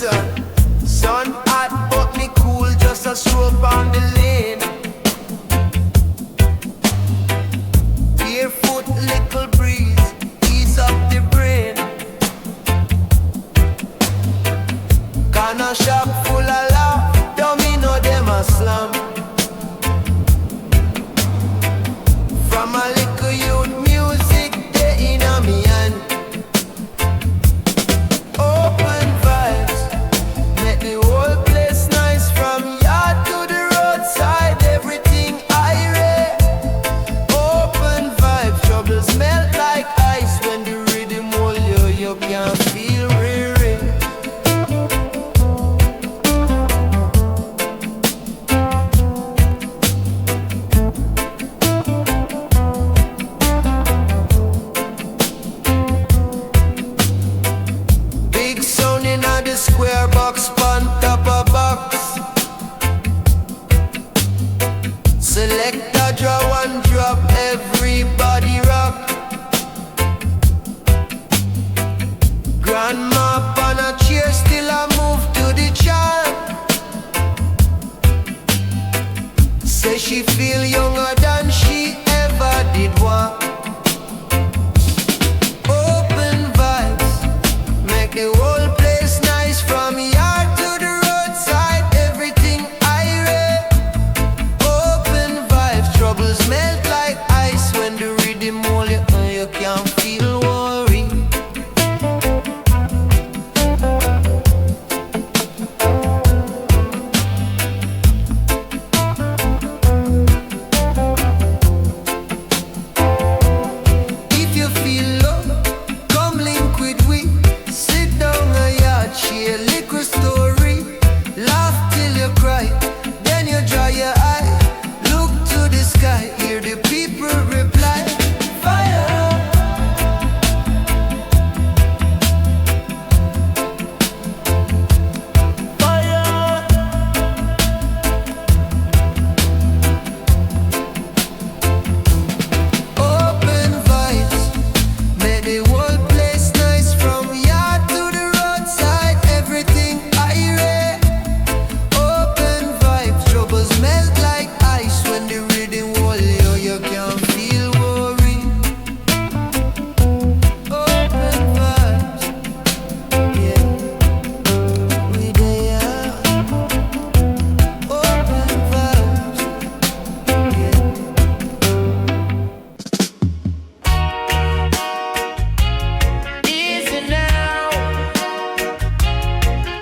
sun. Sun hot but me cool, just a stroke on the lane. Barefoot, little breeze, ease up the brain. Corner shop full of love, don't me know them a slum. From a little youth, music they in a me hand. Open vibes, make the whole place nice. From yard to the roadside, everything irate. Open vibes, troubles melt like ice. When the rhythm hold you, you can feel weary. Big sound in a the square box, on top of box. Select a draw one drop, everybody rock. Grandma on a chair, still a move to the chant. Say she feel younger than she ever did walk. Open vibes, make the whole place nice. From yard to the roadside, everything irate. Open vibes, troubles melt like ice. When the rhythm hold you, you can't feel worry. If you feel low, come link with we. Sit down a yard, share liquor story. Laugh till you cry, then you dry your eye. Look to the sky, hear the people reply. Fire! Fire! Open vibes, make the whole place nice. From yard to the roadside, everything irate. Open vibes, troubles melt like ice. When the rhythm hold you, you can't feel worry. Open vibes, yeah, we there. Open vibes, yeah. Easy now,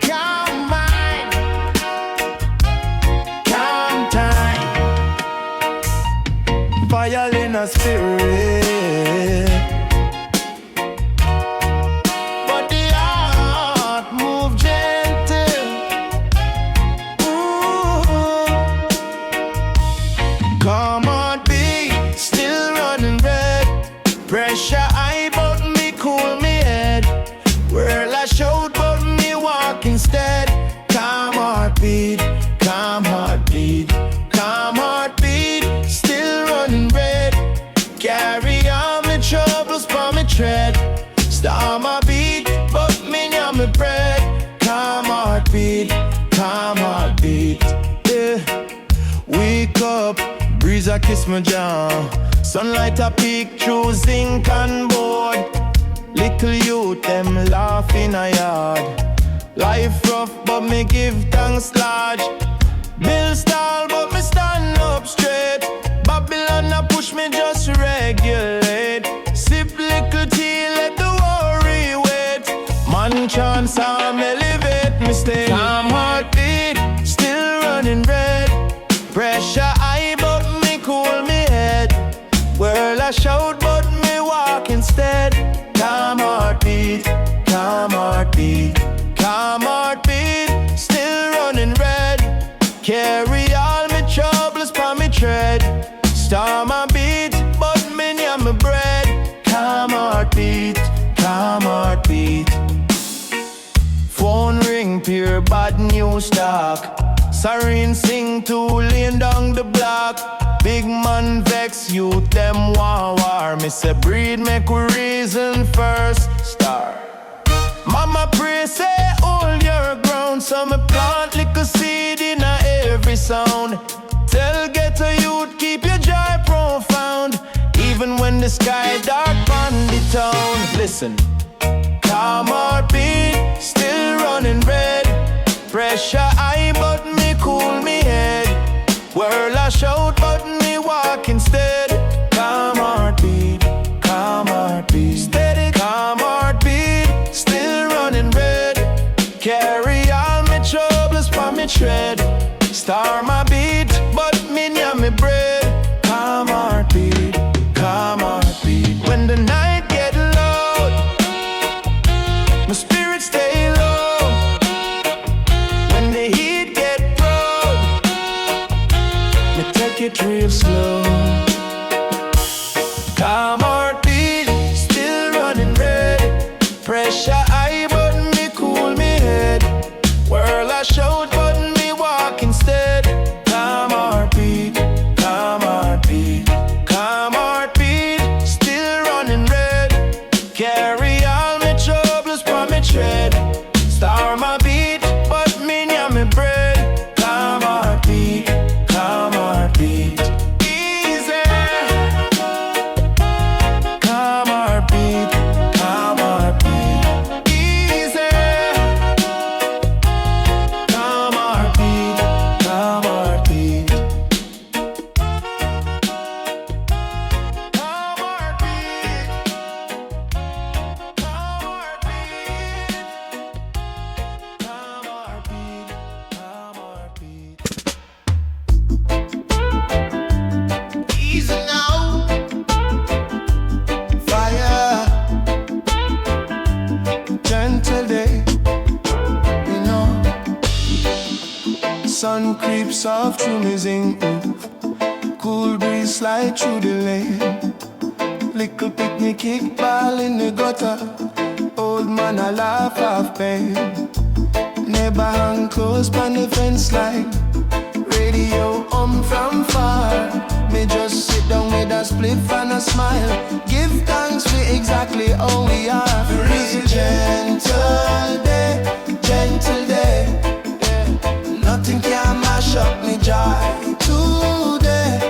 calm mind, calm time. Fire in a spirit, but the heart move gentle. Ooh. Come on, beat, still running red. Pressure high, but me cool me head. Whirl I showed, but me walk instead. Calm heartbeat, calm heartbeat, calm heartbeat. Still running red. Carry on my troubles for me tread. Storm my beat, but me on my bread. Calm heartbeat, yeah. Wake up, breeze a kiss my jaw. Sunlight a peek through zinc and board. Little youth, them laugh in a yard. Life rough, but me give thanks large. Bill stall, but me stand up straight. Babylon a push me just regulate. Sip little tea, let the worry wait. Man chance I'm elevate me stay. Calm heartbeat, still running red. Pressure high, but me cool me head. Whirl I shout, but me walk instead. Calm heartbeat, calm heartbeat, calm heartbeat. Still running red. Carry all my troubles for me tread. Storm my beat, but me near my bread. Calm heartbeat, calm heartbeat. Phone ring, pure bad news talk. Siren sing to laying down the block. Big man vex, youth them war. Me say breed make we reason first. Star. Mama pray say hold your ground. sound. Tell ghetto youth, keep your joy profound, even when the sky dark on the town. Listen, calm heartbeat, still running red. Pressure high, but me cool me head. World I shout, but me walk instead. Calm heartbeat, steady. Calm heartbeat, still running red. Carry all my troubles for me tread. Star my beat, but me near me bread. Calm heartbeat, calm heartbeat. When the night get loud, my spirit stay low. When the heat get broad, me take it real slow. Calm heartbeat, still running red. Pressure high, but me cool me head. World I shout, but me walk instead. Calm heartbeat, still running red. Carry all my troubles for me tread. Star my beat, but me near me bread. Calm heartbeat, easy. Calm heartbeat, easy. Calm heartbeat, calm heartbeat. Calm heartbeat, calm heartbeat. Calm heartbeat, easy now. Fire, gentle day, you know. Sun creeps off through me zinc roof. Cool breeze slide through the lane. Little picnic kickball in the gutter. Old man a laugh off pain. Neighbor hang close by the fence line. Radio from far. Me just sit down with a spliff and a smile. Give thanks for exactly how we are. It's a gentle day, gentle day. Nothing can mash up me joy today.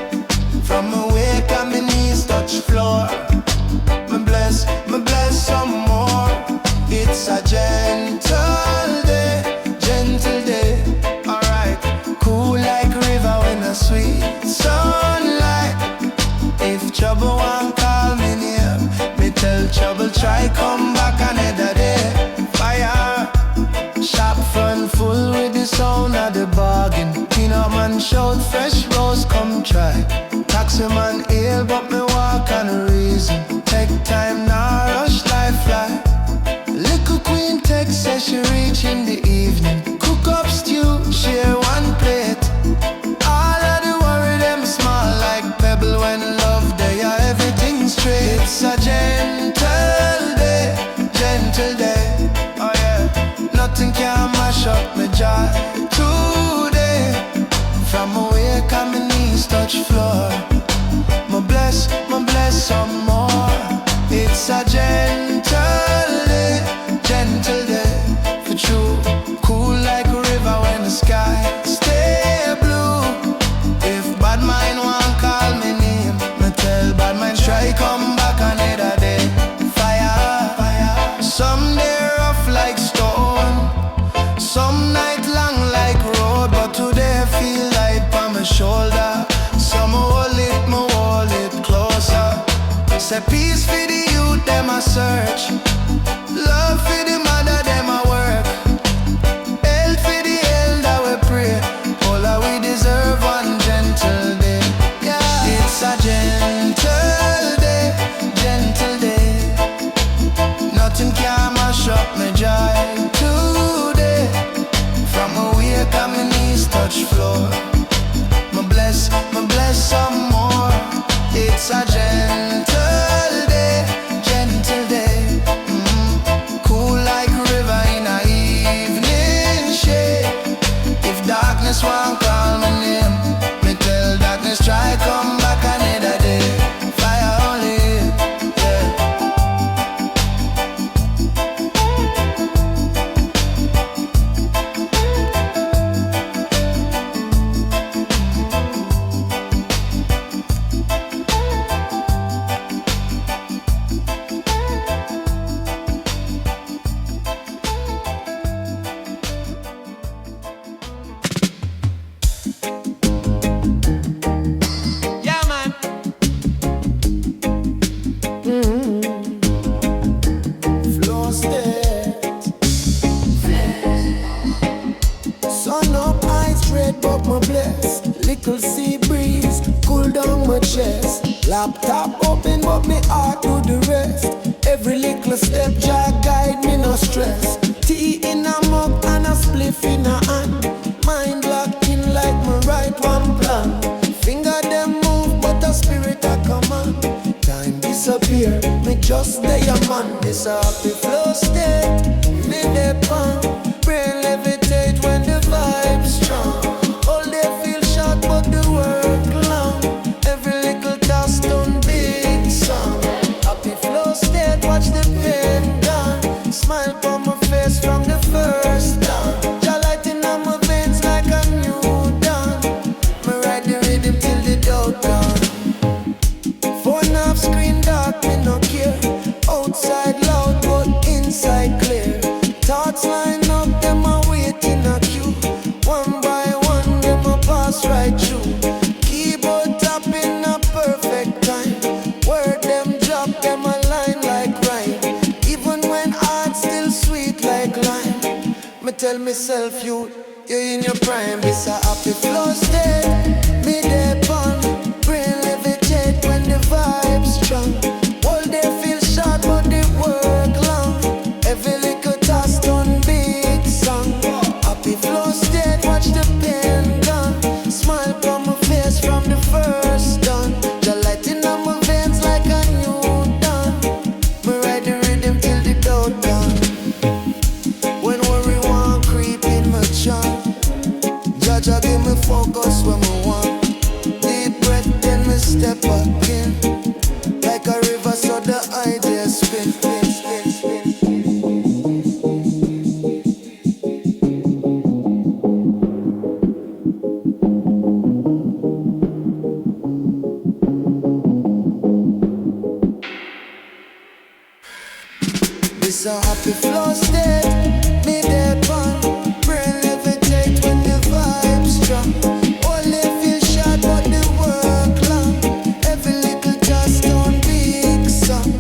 From awake and my knees touch floor. Me bless some more. It's a gentle day, alright. Cool like river when a sweet sunlight. If trouble won't call me near, me tell trouble try come back another day. Fire, shop front full with the sound of the bargain. Peanut man shout fresh rose come try. Taxi man ill but me walk on a reason. Take time now rush life fly. Little queen text says she reach in the evening. Cook up stew, share one plate. All of the worry them small like pebble when love they are everything straight. It's a gentle day, oh yeah. Nothing can mash up my joy today. From awake and my knees touch floor. My bless some more. It's a gentle day, for true. Cool like a river when the sky stay blue. If bad mind won't call me name, me tell bad mind try come back another day. Fire, some day rough like stone, some night long like road, but today I feel light on my shoulder. Some hold it closer. Say peace for the youth, them a search. Love for the mother, them a work. Health for the elder, we pray. All that we deserve one gentle day. Yeah, it's a gentle day. Nothing can mash up my joy today. From awake and my knees touch floor. My bless some more. It's a gentle day. Cool like river in a evening shade. If darkness won't call my name, me tell darkness try come back another day. Fire only, yeah. up my bless. Little sea breeze, cool down my chest. Laptop open, but me heart do the rest. Every little step, Jah guide me, no stress. Tea in a mug and a spliff in a hand. Mind locked in like my right one plan. Finger them move, but the spirit a command. Time disappear, me just day a man. This a happy flow state, me dep on. Brain levitate when the vibe's strong. All day feel short, but the work long. Every little task done big song. Happy flow state, watch the pain gone. Smile on my face from the first down. Jah lighting on my veins like a new dawn. Me ride the rhythm till the doubt gone. Phone off, screen dark, me no care. Outside loud, but inside clear. Thoughts line up, them a wait in a queue. One by one, them a pass right through. Keyboard tapping a perfect time. Word them drop, them a line like rhyme. Even when art still sweet like lime. Me tell myself you in your prime. It's a happy flow state, me dep on. Brain levitate when the vibe's strong. All day feel short, but the work long. Every little task done big song. Happy flow state, watch the pain gone. Smile on my face from the first dawn. The lighting on my veins like a new dawn. Me ride the rhythm till the doubt gone. When worry want creep in my charm. Jah give me focus when me want. Deep breath then me step back in. Like a river so the idea spin, spin, spin, spin. This a happy flow state, me dep on. Brain levitate when the vibe's strong. Only feel short, but the work long. Every little task done big song.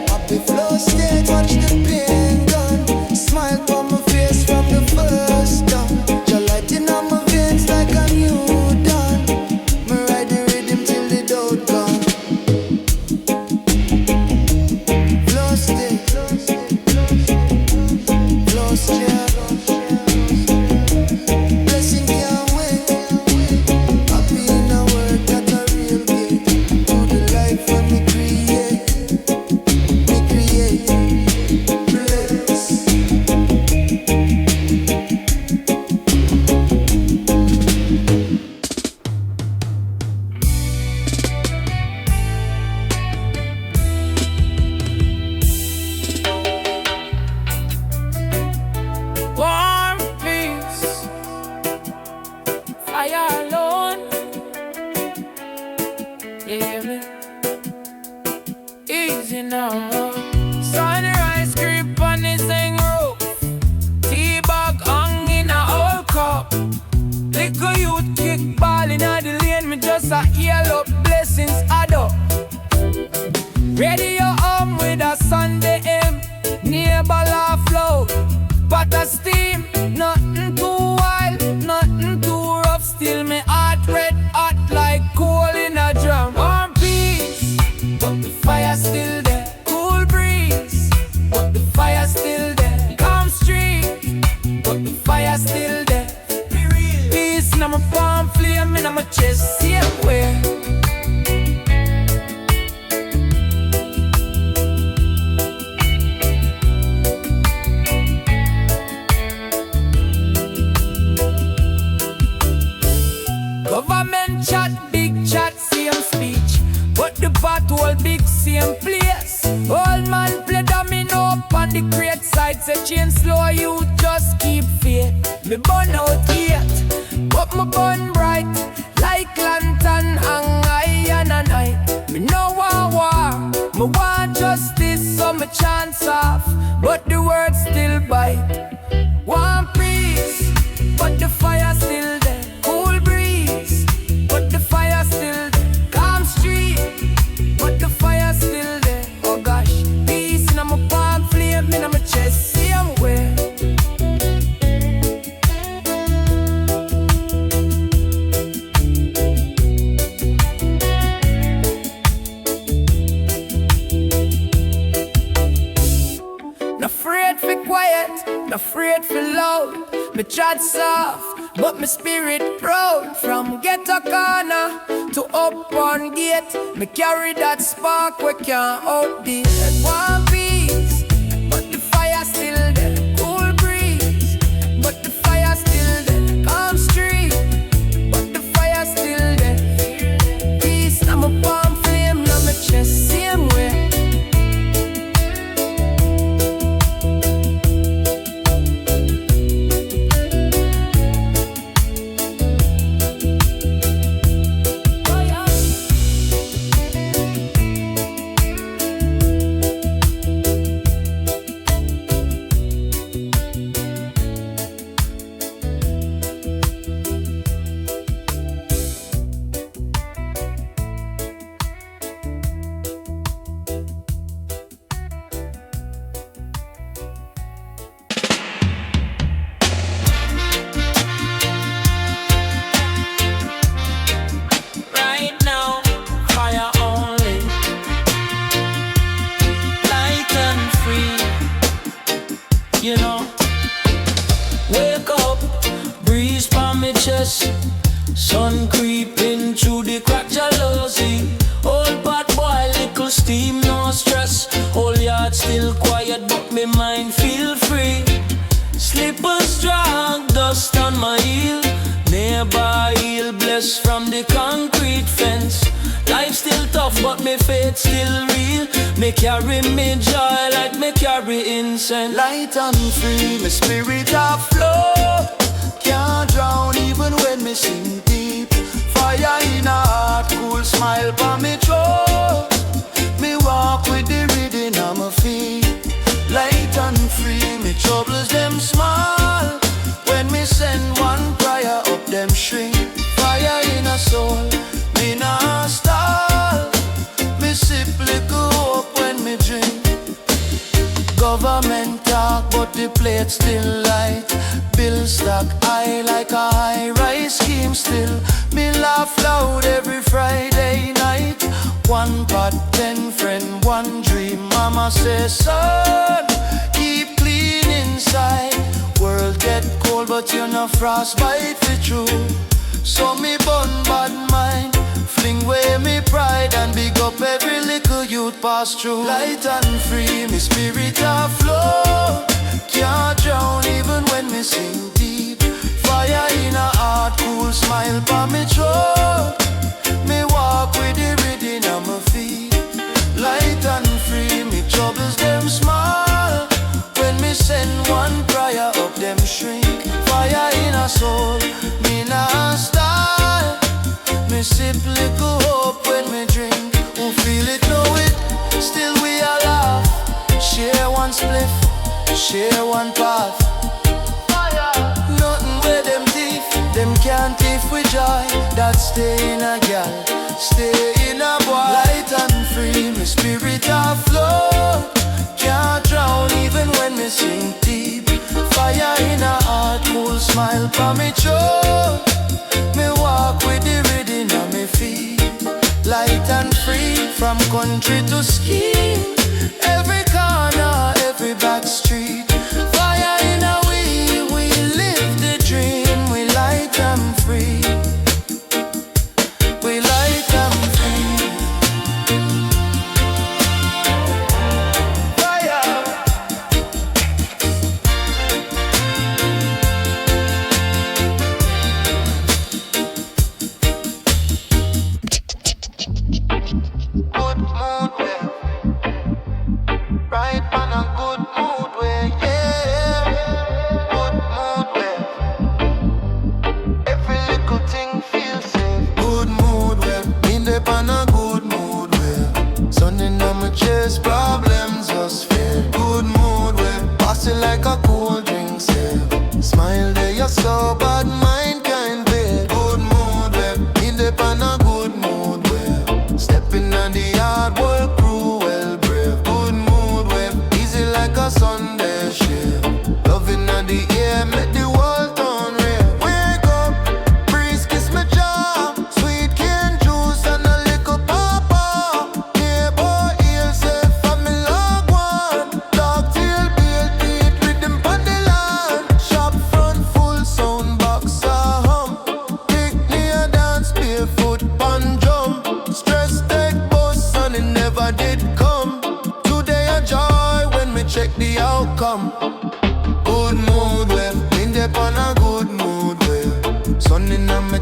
Happy flow state, watch the pain gone. Smile on my face from the first dawn. Jah lighting on my veins like a new dawn. Me ride the rhythm till the doubt gone. Flow state, flow state. Blessing can't wait. Happy in a world that a real gift. To the life when me create. Bless. Warm peace, fire alone. Yeah, me easy now. Sunrise creep on the same roof. Tea bag hung in a old cup. Little youth kick ball in the lane. Me just a yell up blessings add up. Radio home with a Sunday M. Neighbor laugh loud. Pot of steam, nothing too wild, nothing too rough. Still me heart red hot like coal in a drum. Warm peace, but the fire still there. Cool breeze, but the fire still there. Calm stream, but the fire still there. Peace in my palm, flame in my chest, see it where. Government chat, big chat, same speech. But the pothole big, same place. Old man play domino up on the crate side. Say change slow, you just keep faith. Me burn out yet, but me burn bright. Like lantern hang high and a night. Me no want war, me want justice, so me chance off. But the words still bite. Want peace, but the fire still there. Cool breeze, but the fire still there. Calm street, but the fire still there. Oh gosh, peace in my palm, flame in my chest, same way. trod soft, but my spirit proud. From ghetto corner to up one gate, me carry that spark we can't outdate. One piece, but the fire still there. Cool breeze, but the fire still there. Calm street, but the fire still there. Peace, I'm a palm flame, now my chest same way. Sun creeping through the crack jealousy. Old pot boy, little steam, no stress. Whole yard still quiet, but me mind feel free. Slippers drag, dust on my heel. Nearby heel, blessed from the concrete fence. Life still tough, but me faith still real. Me carry me joy like me carry incense. Light and free, my spirit a flow. Can't drown even when me sing deep. Fire in a heart, cool smile for me throat. Me walk with the rhythm on my feet. Light and free, me troubles them small. When me send one prayer up them shrink. Fire in a soul, me nah stall. Me sip liquor up when me drink. Government talk but the plate still light. Bill stock high like a high-rise scheme still. Me laugh loud every Friday night. One pot, 10 friend, one dream. Mama says, son, keep clean inside. World get cold but you no frostbite for true. So me bun bad mind, fling away me pride and big up every little youth pass through. Light and free, me spirit a flow. Can't drown even when me sing deep. Fire in a heart, cool smile for me throat. Me walk with the rhythm on my feet. Light and free, me troubles them small. When me send one prayer up them shrink. Fire in a soul, me nah style. Me sip liquor hope when me drink. Who feel it know it, still we are laugh. Share one spliff, share one path. Nothing where them thief, them can't thief with joy. That stay in a gal, stay in a boy. Light and free, me spirit a flow. Can't drown even when me sing deep. Fire in a heart, cool smile for me throat. Me walk with the rhythm on me feet. Light and free, from country to scheme. Every corner, every back street. Fire in a we live the dream. We light and free. We light and free. Fire. Good mood, yeah. Right on a good mood,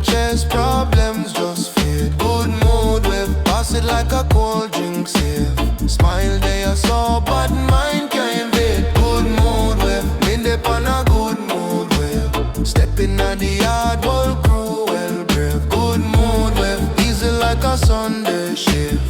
chest, problems just fade. Good mood wave, pass it like a cold drink save. Smile they are so bad mind can't invade. Good mood wave, me dip on a good mood wave. Stepping at the yard, whole crew well brave. Good mood wave, easy like a Sunday shave.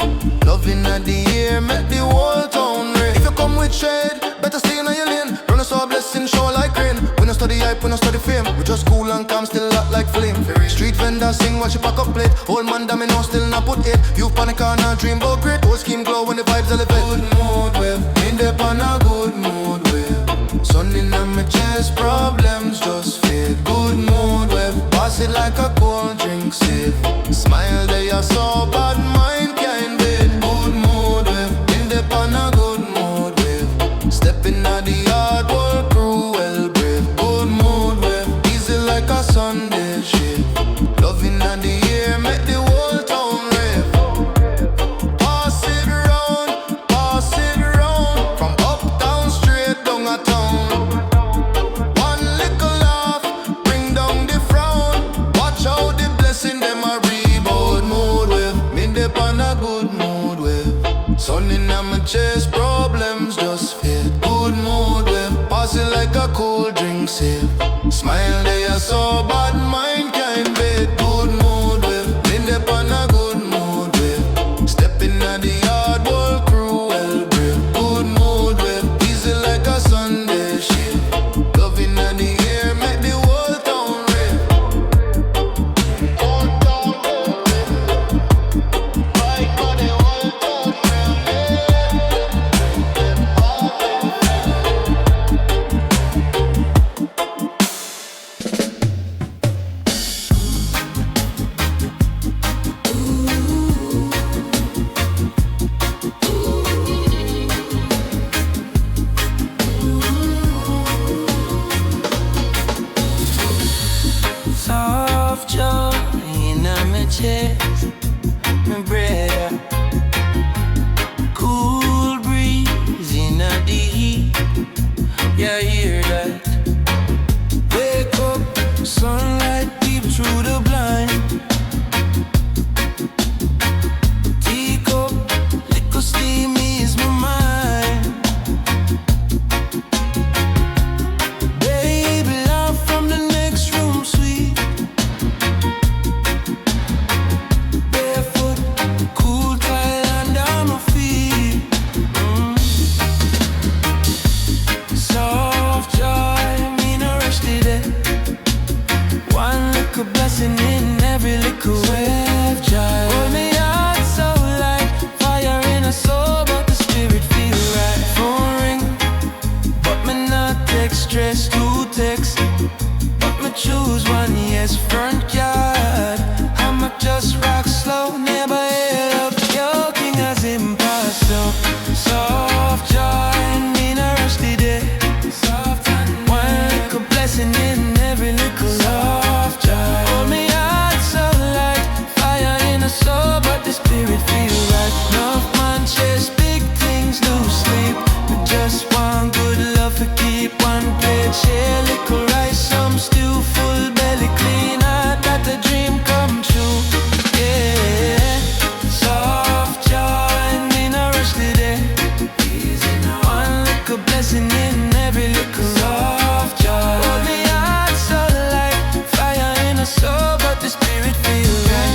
Loving at the air, make the whole town rave. If you come with shade, better stay in your lane. Run us all blessing, show like rain. We no study hype, we no study fame. We just cool and calm, still hot like flame. Street vendors sing while she pack up plate. Old man damn me know still not put it. You panic on a dream about great. Whole scheme glow when the vibes elevate. Good mood wave, in the pan a good mood wave. Sun in my chest, problems just fade. Good mood wave, pass it like a cold drink safe. Smile they are so bad mind can't invade. Good mood wave, in the pan a good mood wave. Stepping at the yard, whole crew well brave. Good mood wave, easy like a Sunday shave. Loving at the air, make the whole town rave. Pass it round, from uptown straight down a town. One little laugh, bring down the frown. Watch out the blessing, them a rebound. Mood wave, me dip on a good mood wave. Sun in my chest, problems just fade. Good mood wave, pass it like a cool drink safe. Smile they are so bad mind can't invade. Good mood wave, me dip on a good mood wave. Stepping at the yard, whole crew well brave. Good mood wave, easy like a Sunday shave. Loving at the air, make the whole town rave. Whole town rave. Right for the whole town rave. Soft joy in my chest, my brother. Cool breeze in the heat, yeah, hear that. Wake up, sunlight peep through the blind. Teacup, liquor steam ease my mind. Baby, love from the next room, sweet. Barefoot, cool tile under my feet. Soft joy, me no rush today. One little blessing in every little wave. Joy, hold me out so light, fire in a soul, but the spirit feel right. Phone ring, but me not text stress to text. But me choose one, yes, front yard. I'ma just rock slow, never head up. Your king has impasto. Soft joy, me no rush today. One little blessing in every little soft joy. Hold me out so light, fire in a soul, but the spirit feel right. Enough man chase big things, lose sleep. We just want good love to keep one plate. Share little rice, some stew, full belly clean. I got the dream come true. Yeah, soft joy, me no rush today. One little blessing in every little soft joy. Hold me out so light, fire in a soul, but the spirit feel right.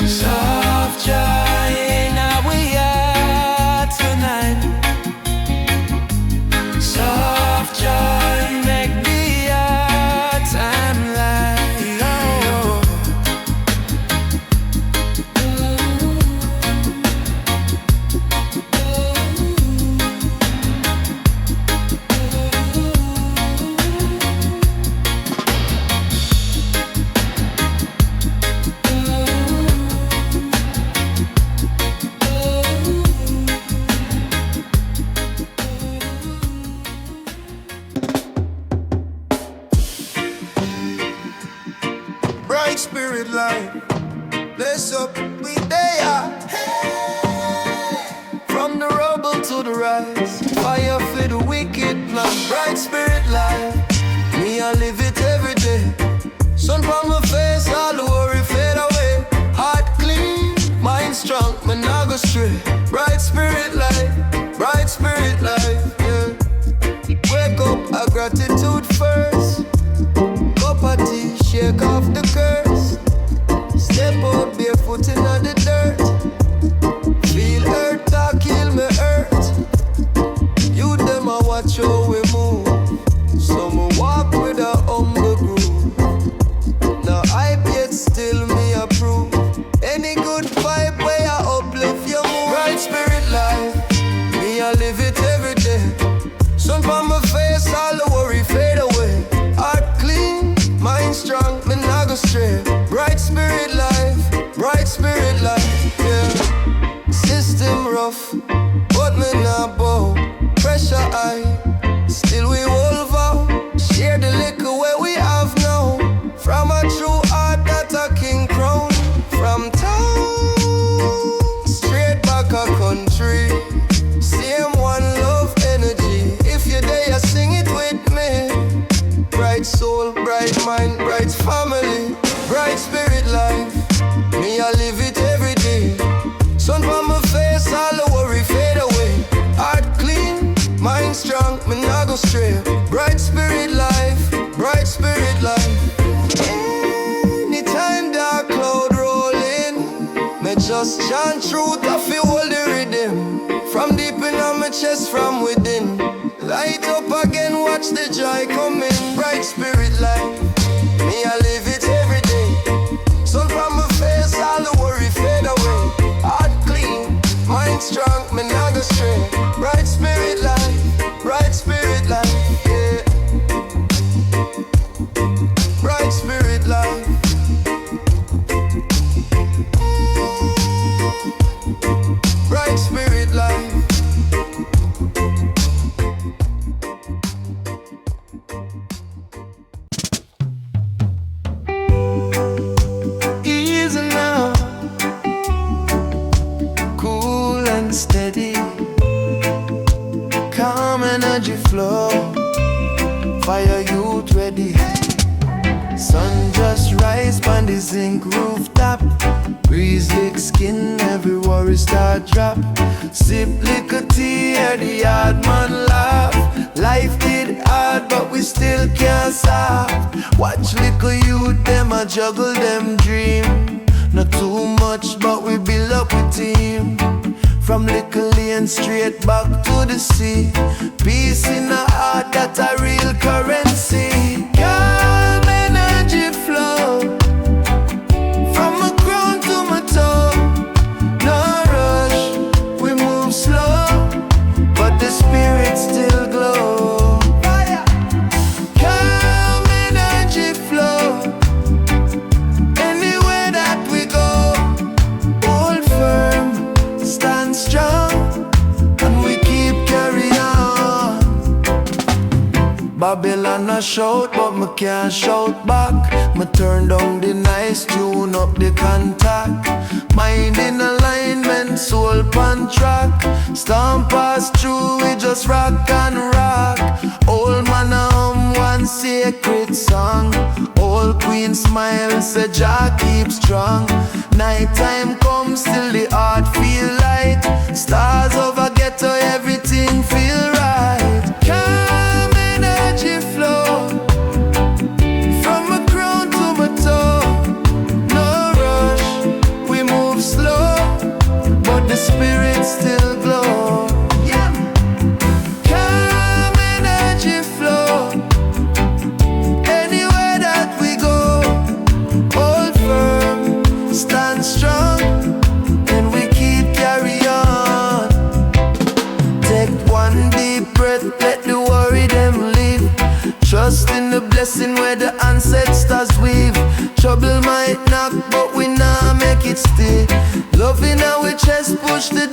Soft joy, now we are tonight. Soft joy, make the time light. Oh. Bright spirit light, Bless up, we there. From the rubble to the rise, fire for the wicked plan. Bright spirit life, me I live it every day. Sun from my face, all the worry fade away. Heart clean, mind strong, man I go straight. Bright spirit life, yeah. Wake up, a gratitude first. Cup of tea, shake off the curse. Step out barefoot in the dirt. Feel hurt, talk, kill me hurt. You them a watch how we move. Some walk with a humble groove. Now I yet still me approve. Any good vibe where I uplift your mood. Bright spirit life, me I live it every day. Sun from my face, all the worry fade away. Heart clean, mind strong, me not go stray. Bright spirit life, yeah. System rough, but me not bow. Pressure high, still we wolf out. Share the liquor where we have now. From a true heart that a king crown. From town, straight back a country. Same one love energy. If you're there, sing it with me. Bright soul, bright mind, bright family. Bright spirit life, me I live it every day. Sun from my face, all the worry fade away. Heart clean, mind strong, me not go stray. Bright spirit life, anytime dark cloud rolling, me just chant truth, I feel all the rhythm. From deep in my chest, from within. Light up again, watch the joy come in. Bright spirit life, me I live it every day. Sun from my face, all the worry fade away. Heart clean, mind strong, me not go stray. Bright spirit life, yeah. Bright spirit life. Bright spirit life. Easy now, cool and steady. Calm energy flow, fire youth ready. Sun just rise on the zinc rooftop. Breeze lick skin, every worry start drop. Sip liquor tea, hear the hard man laugh. Life did hard, but we still can't stop. Watch liquor youth, them a juggle them dream. Not too much, but we build up a team. From liquor lane straight back to the sea. Peace in the heart, that's a real currency. Calm energy flow, from my crown to my toe. No rush, we move slow, but the spirit still glow. Calm energy flow, anywhere that we go. Hold firm, stand strong, and we keep carry on. Babylon a shout, but me can't shout back. Me turn down the nice, tune up the contact. Mind in alignment, soul pan track. Storm pass through, we just rock and rock. Old man a hum one sacred song. Old queen smile, say Jah keep strong. Nighttime comes, still the heart feel light. Stars over ghetto, everything feel right. Calm energy flow, from my crown to my toe. No rush, we move slow, but the spirit still glow. Yeah. Calm energy flow, anywhere that we go. Hold firm, stand strong, and we keep carry on. Take one deep breath, let the worry them leave. Trust in the blessing where the ancestors weave. Trouble might knock, but we nah make it stay. Love in our chest, push the